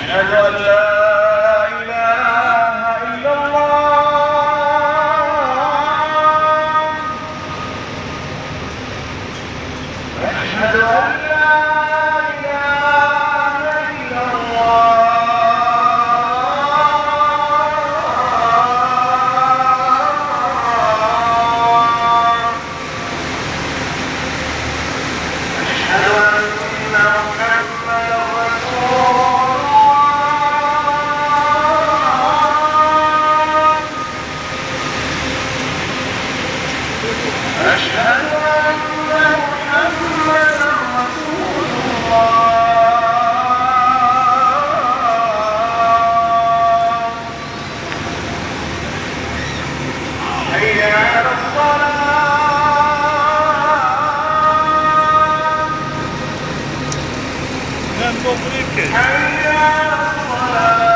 أشهد أن لا إله إلا الله. أشهد أن لا إله إلا الله. أشهد أن محمدا رسول الله. أشهد أن محمدا رسول الله. حي على الصلاة. نعم، ممكن. حي على الصلاة.